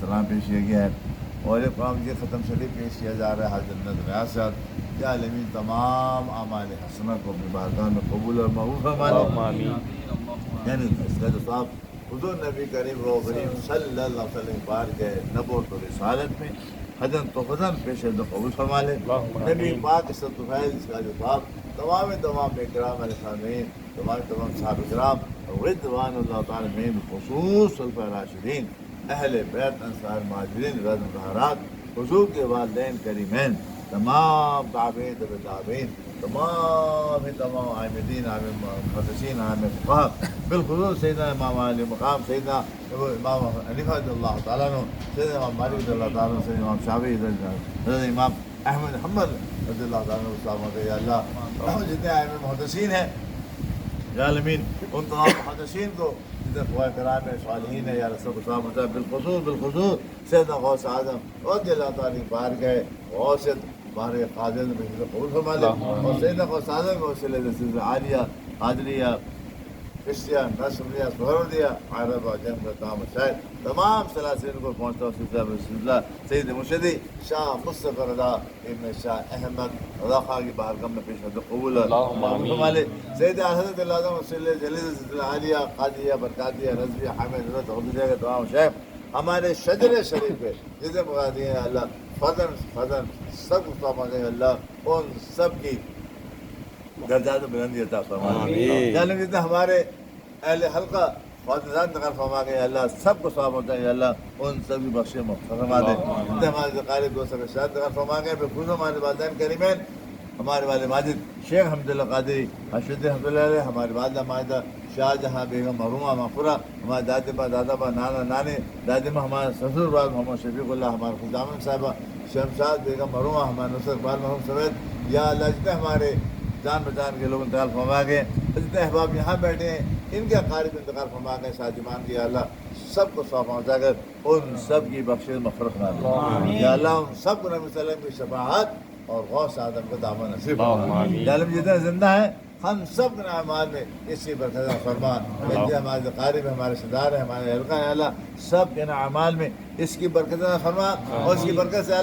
सलाम पेश किया गया है और ये कुरान मजीद ख़त्म शरीफ पेश किया जा रहा है। हर जन्नत रियासत या आलमीन तमाम आमाल हसना को अपनी बारगाह में कबूल और मकबूल फरमा ले। यानी इसका जो साहब हुज़ूर नबी करीम सल्लल्लाहु अलैहि वसल्लम पार गए नबूवत और रिसालत में हजन तो फजन पेश कबूल फरमा ले। नबी पाक सतुफ़ैल इसका जो साहब तमाम इकराम अलैहिस्सलाम तमाम साहब इकराम रिज़वानुल्लाह तआला अलैहिम ख़ुसूस खुलफ़ाए राशिदीन अहले बैत अंसार मुहाजिरीन रज़ मुज़ाहरात हुज़ूर के वालिदैन करीमैन तमाम ताबईन ताबईन तमाम आमिदीन मुहद्दिसीन फ़ुक़हा बिलख़ुसूस सैयदना इमाम अली मक़ाम सैयदना इमाम हनीफ़ा रज़ियल्लाहु तआला अन्हु सैयदना इमाम मालिक रज़ियल्लाहु तआला अन्हु सैयदना इमाम शाफ़िई रज़ियल्लाहु इमाम अहमद हम्बल रज़ियल्लाहु तआला अन्हु या अल्लाह जितने आइम्मा मुहद्दिसीन हैं या आलमीन उन तमाम मुहद्दिसीन को जितने फ़ुक़हा किराम सालिहीन है या रसूल साहब बिलख़ुसूस सैयदना गौस आज़म रज़ियल्लाहु तआला पार गए गौसियत बाहर कादिर में कबूल फरमा ले और सैयदना गौस आज़म को वसीले से आलिया कादरिया क्रिश्चिया नस्रिया सुहरदिया अरब अजम का तमाम सलासिन को पहुँचता सिलसिला सैयद मुर्शिदी शाह मुस्तफ़ा रज़ा इब्न शाह अहमद रज़ा खां की बारगाह में पेश कबूल फरमा ले। सैयद हज़रत आज़म वसीले जलील सिलसिला आलिया कादिया बरकातिया रज़विया हामिद हज़रत उर्दुया के तमाम शेख हमारे शजरे शरीफ पे जितने मुरादी हैं अल्लाह फजन सब अल्लाह उन सब की दर्जात बुलंदी अता फरमा दे। जितने हमारे अहले हल्का फ़ातिहात नक़ल फरमा गए अल्लाह सबको सवाब होता है अल्लाह उन सभी बख्शे फरमा दे। जितने हमारे ज़कारी दोस्त शाद नक़ल फरमा गए बिलखुसूस हमारे वालिदैन करीमैन हमारे वाले माजिद शेख हम्दुल्लाह क़ादरी अशद रहमतुल्लाह अलैह हमारे वालिदा माहिदा शाहजहाँ बेगम महरूमा मग़फ़ूरा हमारे दादा बा नाना नानी दादिमा हमारे ससुर बाल मोहम्मद शफीक़ुल्लाह हमारे खुदामन साहिबा शमशाद बेगम महरूमा हमारे नुसरत बाल महरूम समेत या अल्लाह जितने हमारे जान पहचान के लोग इंतकाल फरमा गए जितने अहबाब यहाँ बैठे हैं इनके अकारिब इंतकाल फरमा गए साजिमान की अल्लाह सबको सवाब पहुँचा कर उन सब की बख्शिश मग़फ़िरत फरमा दे। या अल्लाह उन सब को नबी सल्लल्लाहु अलैहि वसल्लम की शफ़ाअत और गौस आज़म का दामन नसीब फरमा। या अल्लाह जितने जिंदा हैं हम सब के अमाल में इसी बरकत फरमा। जितने हमारे क़ारिब हैं हमारे रिश्तेदार हैं हमारे हल्का हैं अल्लाह सब के अमाल में इसकी बरकत फरमा और इसकी बरकत से अल्लाह